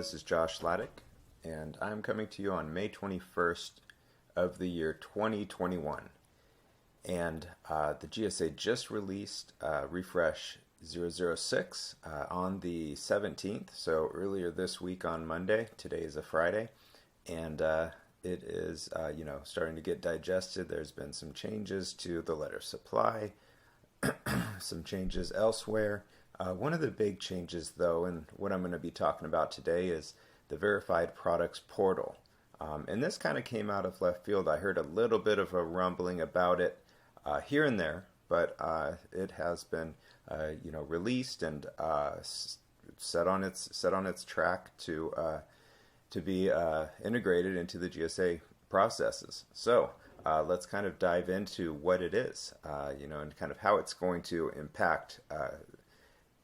This is Josh Laddick, and I'm coming to you on May 21st of the year 2021. And the GSA just released Refresh 006 on the 17th, so earlier this week on Monday. Today is a Friday, and it is starting to get digested. There's been some changes to the letter of supply, some changes elsewhere. One of the big changes, though, and what I'm going to be talking about today, is the Verified Products Portal. And this kind of came out of left field. I heard a little bit of a rumbling about it here and there, but it has been, released and set on its track to be integrated into the GSA processes. So let's kind of dive into what it is, and kind of how it's going to impact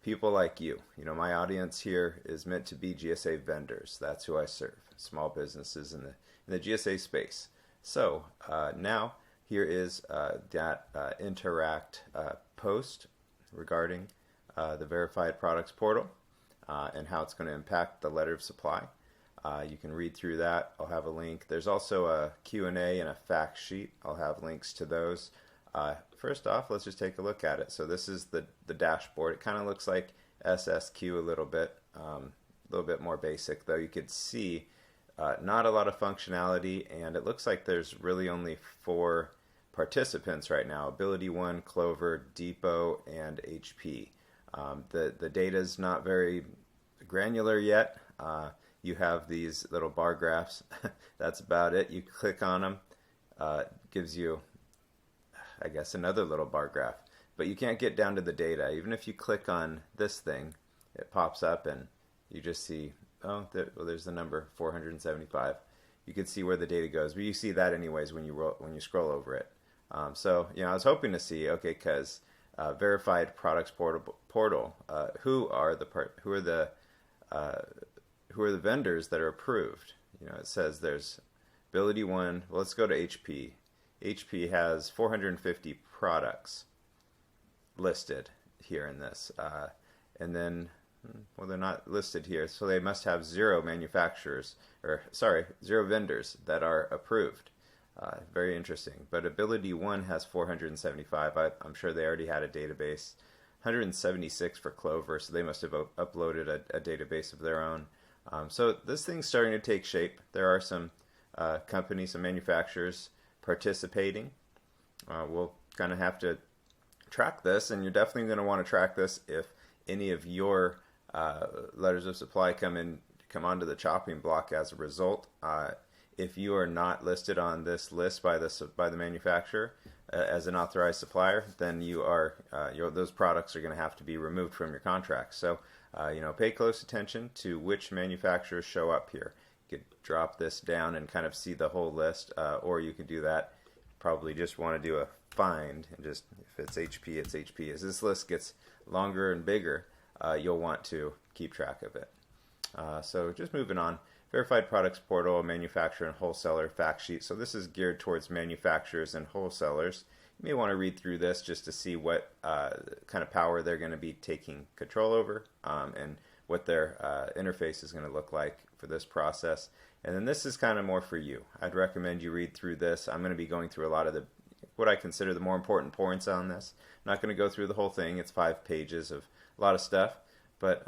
people like you. My audience here is meant to be GSA vendors. That's who I serve, small businesses in the GSA space. So now here is that Interact post regarding the Verified Products Portal and how it's going to impact the letter of supply. You can read through that. I'll have a link. There's also a Q&A and a fact sheet. I'll have links to those. First off, let's just take a look at it. So this is the dashboard. It kind of looks like SSQ a little bit more basic, though. You could see not a lot of functionality, and it looks like there's really only 4 participants right now: Ability One, Clover, Depot, and HP. The data is not very granular yet. You have these little bar graphs. That's about it. You click on them. Gives you, I guess, another little bar graph. But you can't get down to the data. Even if you click on this thing, it pops up and you just see, there's the number 475. You can see where the data goes, but you see that anyways when you scroll over it. I was hoping to see, because Verified Products Portal, who are the vendors that are approved? It says there's Ability One. Well, let's go to HP. HP has 450 products listed here in this, and then, they're not listed here, so they must have 0 vendors that are approved. Very interesting. But Ability One has 475. I'm sure they already had a database. 176 for Clover, so they must have uploaded a database of their own. So this thing's starting to take shape. There are some companies, some manufacturers participating. We'll kind of have to track this, and you're definitely going to want to track this if any of your letters of supply come onto the chopping block as a result. If you are not listed on this list by the manufacturer as an authorized supplier, then those products are going to have to be removed from your contract. So pay close attention to which manufacturers show up here. You could drop this down and kind of see the whole list, or you could do that. Probably just want to do a find, and just, if it's HP, it's HP. As this list gets longer and bigger, you'll want to keep track of it. So just moving on. Verified Products Portal, Manufacturer and Wholesaler Fact Sheet. So this is geared towards manufacturers and wholesalers. You may want to read through this just to see what kind of power they're going to be taking control over, and what their interface is going to look like for this process. And then this is kind of more for you. I'd recommend you read through this. I'm going to be going through a lot of what I consider the more important points on this. I'm not going to go through the whole thing. It's 5 pages of a lot of stuff, but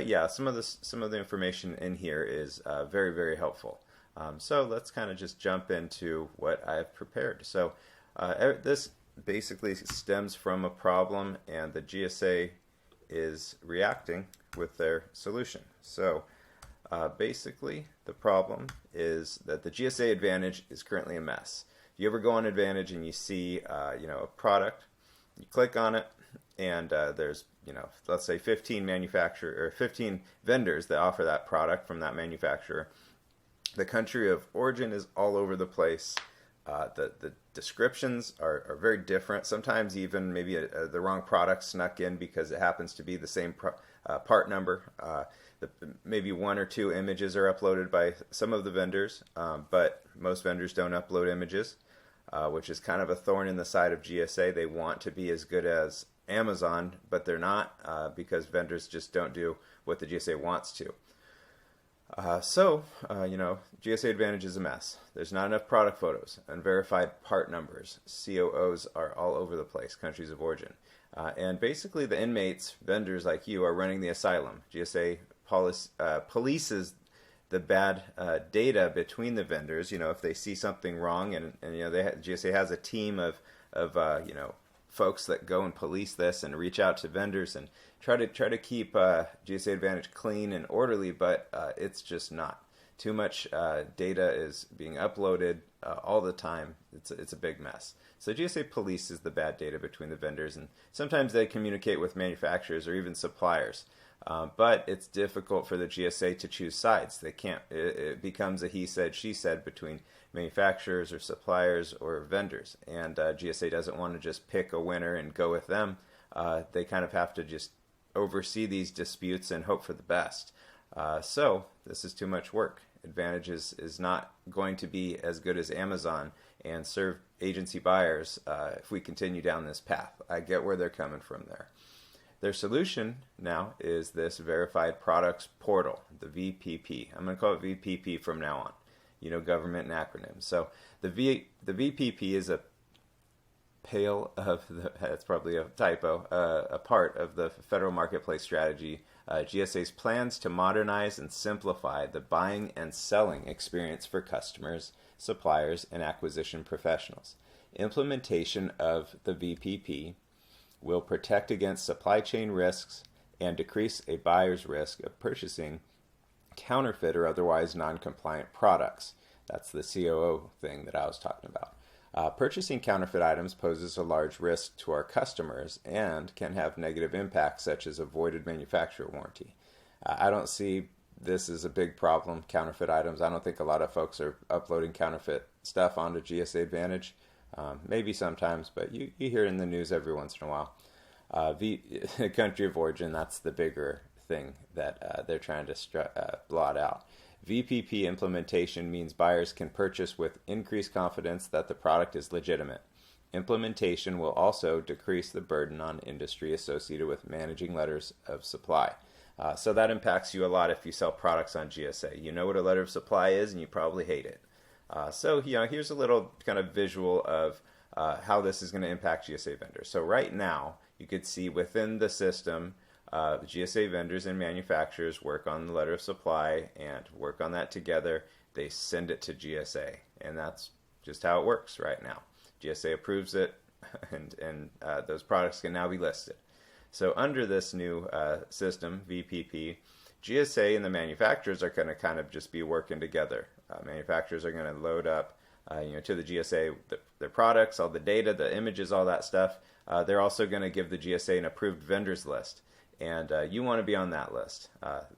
yeah, some of the information in here is very, very helpful. So let's kind of just jump into what I've prepared. So this basically stems from a problem, and the GSA is reacting with their solution. So basically, the problem is that the GSA Advantage is currently a mess. If you ever go on Advantage and you see a product, you click on it, and there's let's say 15 vendors that offer that product from that manufacturer. The country of origin is all over the place. The descriptions are very different. Sometimes even maybe the wrong product snuck in because it happens to be the same part number. Maybe 1 or 2 images are uploaded by some of the vendors, but most vendors don't upload images, which is kind of a thorn in the side of GSA. They want to be as good as Amazon, but they're not, because vendors just don't do what the GSA wants to. GSA Advantage is a mess. There's not enough product photos, unverified part numbers, COOs are all over the place, countries of origin. And basically the inmates, vendors like you, are running the asylum. GSA polices the bad data between the vendors. If they see something wrong, and GSA has a team of folks that go and police this and reach out to vendors and try to keep GSA Advantage clean and orderly, but it's just not. Too much data is being uploaded all the time. It's a big mess. So GSA polices the bad data between the vendors, and sometimes they communicate with manufacturers or even suppliers. But it's difficult for the GSA to choose sides. They can't. It becomes a he said, she said between manufacturers or suppliers or vendors. And GSA doesn't want to just pick a winner and go with them. They kind of have to just oversee these disputes and hope for the best. So this is too much work. Advantage is not going to be as good as Amazon and serve agency buyers if we continue down this path. I get where they're coming from there. Their solution now is this Verified Products Portal, the VPP. I'm going to call it VPP from now on. Government and acronyms. So the VPP is a pail of that's probably a typo, a part of the federal marketplace strategy. GSA's plans to modernize and simplify the buying and selling experience for customers, suppliers, and acquisition professionals. Implementation of the VPP will protect against supply chain risks and decrease a buyer's risk of purchasing counterfeit or otherwise non-compliant products. That's the COO thing that I was talking about. Purchasing counterfeit items poses a large risk to our customers and can have negative impacts such as avoided manufacturer warranty. I don't see this as a big problem, counterfeit items. I don't think a lot of folks are uploading counterfeit stuff onto GSA Advantage. Maybe sometimes, but you hear in the news every once in a while. Country of origin, that's the bigger thing that they're trying to blot out. VPP implementation means buyers can purchase with increased confidence that the product is legitimate. Implementation will also decrease the burden on industry associated with managing letters of supply. So that impacts you a lot if you sell products on GSA. You know what a letter of supply is, and you probably hate it. So here's a little kind of visual of how this is going to impact GSA vendors. So right now, you could see within the system, the GSA vendors and manufacturers work on the letter of supply and work on that together. They send it to GSA, and that's just how it works right now. GSA approves it, and those products can now be listed. So under this new system, VPP, GSA and the manufacturers are going to kind of just be working together. Manufacturers are going to load up to the GSA their products, all the data, the images, all that stuff. They're also going to give the GSA an approved vendors list. And you want to be on that list.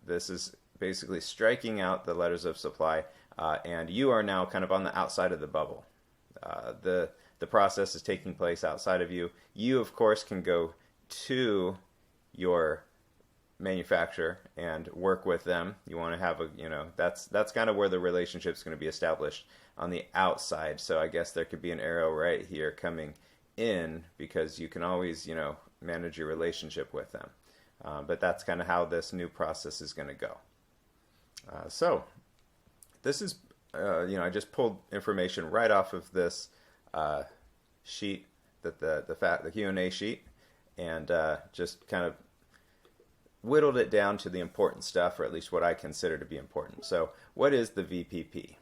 This is basically striking out the letters of supply, and you are now kind of on the outside of the bubble. The process is taking place outside of you. You, of course, can go to your manufacturer and work with them. You want to have that's kind of where the relationship is going to be established on the outside. So I guess there could be an arrow right here coming in because you can always manage your relationship with them. But that's kind of how this new process is going to go. So this is, I just pulled information right off of this sheet, that the Q&A sheet, and just kind of whittled it down to the important stuff, or at least what I consider to be important. So what is the VPP?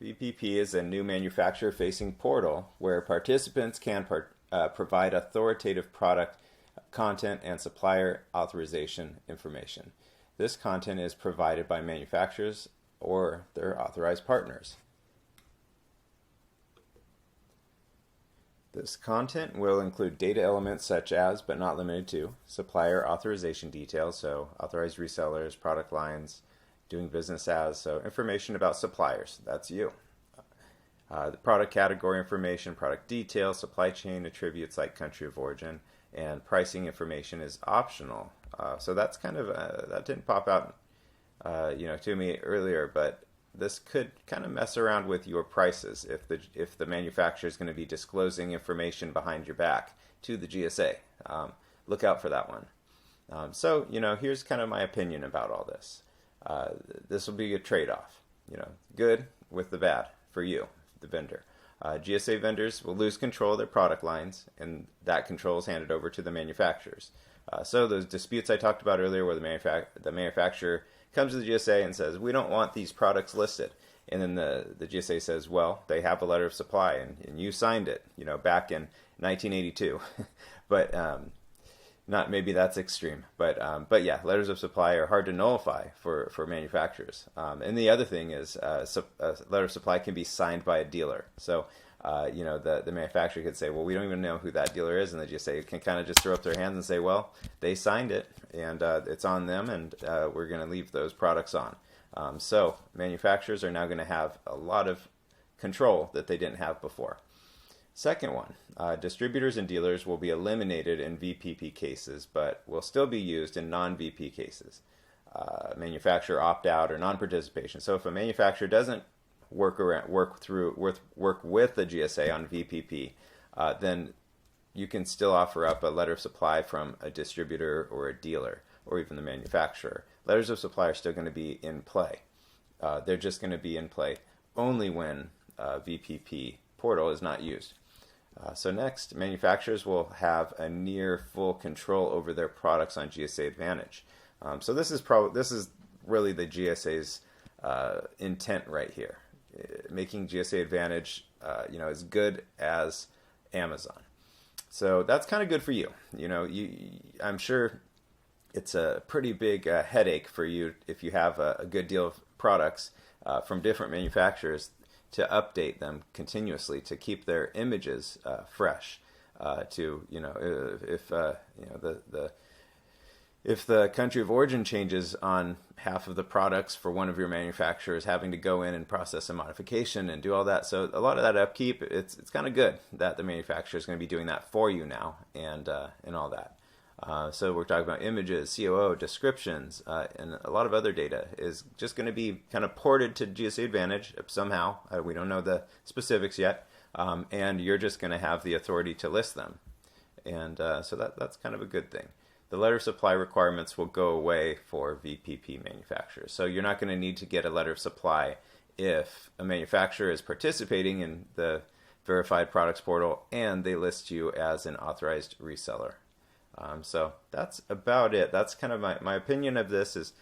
VPP is a new manufacturer-facing portal where participants can provide authoritative product content and supplier authorization information. This content is provided by manufacturers or their authorized partners. This content will include data elements such as, but not limited to, supplier authorization details, so authorized resellers, product lines, doing business as, so information about suppliers, that's you. The product category information, product details, supply chain attributes like country of origin, and pricing information is optional. So that's kind of, that didn't pop out to me earlier, but this could kind of mess around with your prices if the manufacturer is going to be disclosing information behind your back to the GSA. Look out for that one. So here's kind of my opinion about all this. uh, this will be a trade-off. Good with the bad for you, the vendor. GSA vendors will lose control of their product lines, and that control is handed over to the manufacturers. So those disputes I talked about earlier, where the manufacturer comes to the GSA and says, we don't want these products listed. And then the GSA says, well, they have a letter of supply, and you signed it, back in 1982. But not maybe that's extreme, but yeah, letters of supply are hard to nullify for manufacturers. And the other thing is, a letter of supply can be signed by a dealer. So the manufacturer could say, well, we don't even know who that dealer is, and the GSA can kind of just throw up their hands and say, well, they signed it, and it's on them, and we're going to leave those products on. So manufacturers are now going to have a lot of control that they didn't have before. Second one, distributors and dealers will be eliminated in VPP cases, but will still be used in non-VP cases. Manufacturer opt-out or non-participation. So if a manufacturer doesn't work with the GSA on VPP, then you can still offer up a letter of supply from a distributor or a dealer, or even the manufacturer. Letters of supply are still going to be in play. They're just going to be in play only when VPP portal is not used. So next, manufacturers will have a near full control over their products on GSA Advantage. So this is really the GSA's intent right here, making GSA Advantage as good as Amazon. So that's kind of good for you. I'm sure it's a pretty big headache for you if you have a good deal of products from different manufacturers, to update them continuously to keep their images fresh. If the country of origin changes on half of the products for one of your manufacturers, having to go in and process a modification and do all that, so a lot of that upkeep, it's kind of good that the manufacturer is going to be doing that for you now, and all that. So we're talking about images, COO, descriptions, and a lot of other data is just going to be kind of ported to GSA Advantage somehow. We don't know the specifics yet, and you're just going to have the authority to list them. And so that's kind of a good thing. The letter of supply requirements will go away for VPP manufacturers. So you're not going to need to get a letter of supply if a manufacturer is participating in the verified products portal and they list you as an authorized reseller. So that's about it. That's kind of my opinion of this. Is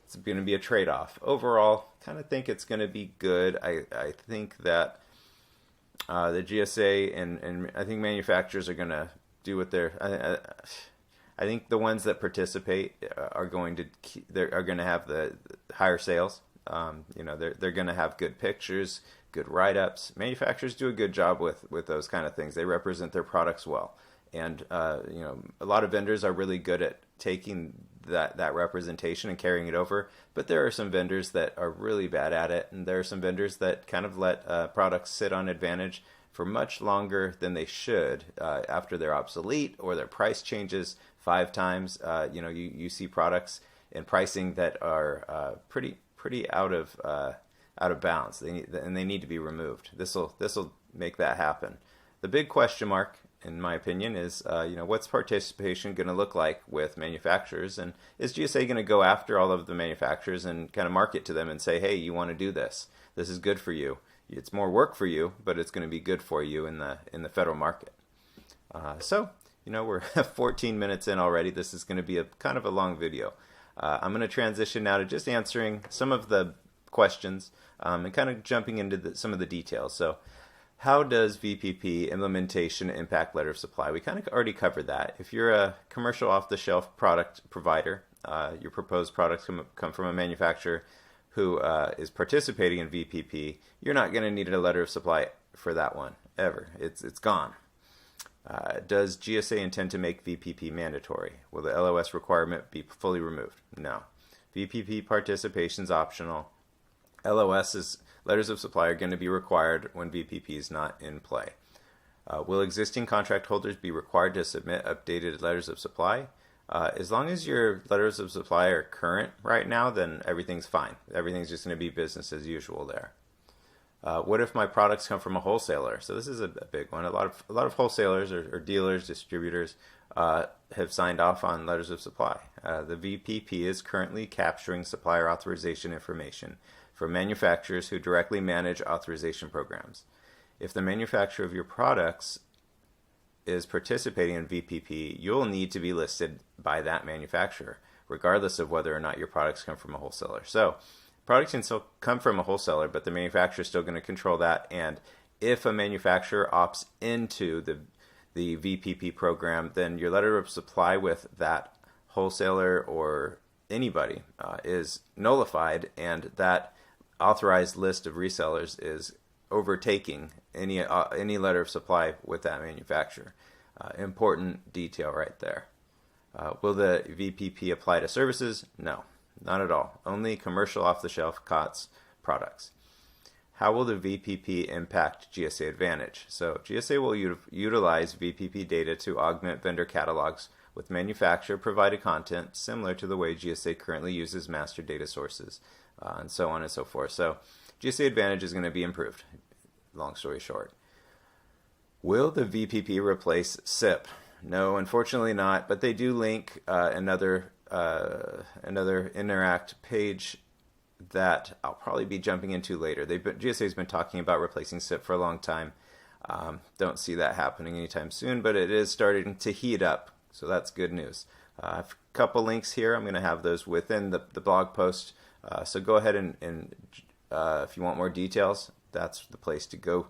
it's going to be a trade-off. Overall, kind of think it's going to be good. I think that the GSA and I think manufacturers are going to do what they're. I think the ones that participate are going to have the higher sales. They're going to have good pictures, good write-ups. Manufacturers do a good job with those kind of things. They represent their products well. And a lot of vendors are really good at taking that representation and carrying it over. But there are some vendors that are really bad at it, and there are some vendors that kind of let products sit on Advantage for much longer than they should after they're obsolete or their price changes 5 times. You see products and pricing that are pretty out of bounds. They need to be removed. This will make that happen. The big question mark, in my opinion, is what's participation going to look like with manufacturers, and is GSA going to go after all of the manufacturers and kind of market to them and say, hey, you want to do this? This is good for you. It's more work for you, but it's going to be good for you in the federal market. So we're 14 minutes in already. This is going to be a kind of a long video. I'm going to transition now to just answering some of the questions and kind of jumping into some of the details. So, how does VPP implementation impact letter of supply? We kind of already covered that. If you're a commercial off-the-shelf product provider, your proposed products come from a manufacturer who is participating in VPP, you're not going to need a letter of supply for that one, ever. It's gone. Does GSA intend to make VPP mandatory? Will the LOS requirement be fully removed? No. VPP participation is optional. Letters of supply are going to be required when VPP is not in play. Will existing contract holders be required to submit updated letters of supply? As long as your letters of supply are current right now, then everything's fine. Everything's just going to be business as usual there. What if my products come from a wholesaler? So this is a big one. A lot of wholesalers or dealers, distributors have signed off on letters of supply. The VPP is currently capturing supplier authorization information from manufacturers who directly manage authorization programs. If the manufacturer of your products is participating in VPP, you'll need to be listed by that manufacturer, regardless of whether or not your products come from a wholesaler. So products can still come from a wholesaler, but the manufacturer is still going to control that. And if a manufacturer opts into the VPP program, then your letter of supply with that wholesaler or anybody is nullified, and that authorized list of resellers is overtaking any letter of supply with that manufacturer. Important detail right there. Will the VPP apply to services? No, not at all. Only commercial off-the-shelf COTS products. How will the VPP impact GSA Advantage? So GSA will utilize VPP data to augment vendor catalogs with manufacturer-provided content similar to the way GSA currently uses master data sources, and so on and so forth. So GSA Advantage is going to be improved, long story short. Will the VPP replace SIP? No, unfortunately not, but they do link another Interact page that I'll probably be jumping into later. GSA's been talking about replacing SIP for a long time. Don't see that happening anytime soon, but it is starting to heat up, so that's good news. I have a couple links here. I'm going to have those within the blog post, so go ahead and if you want more details, that's the place to go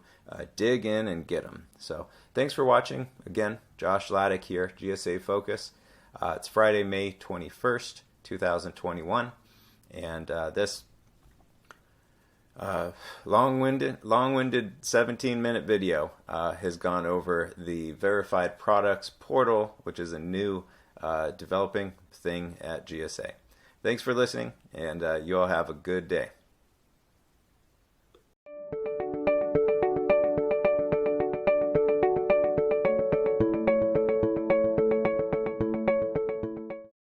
dig in and get them. So thanks for watching. Again, Josh Laddick here, GSA Focus. It's Friday, May 21st, 2021. And this long-winded 17-minute video has gone over the Verified Products Portal, which is a new developing thing at GSA. Thanks for listening, and you all have a good day.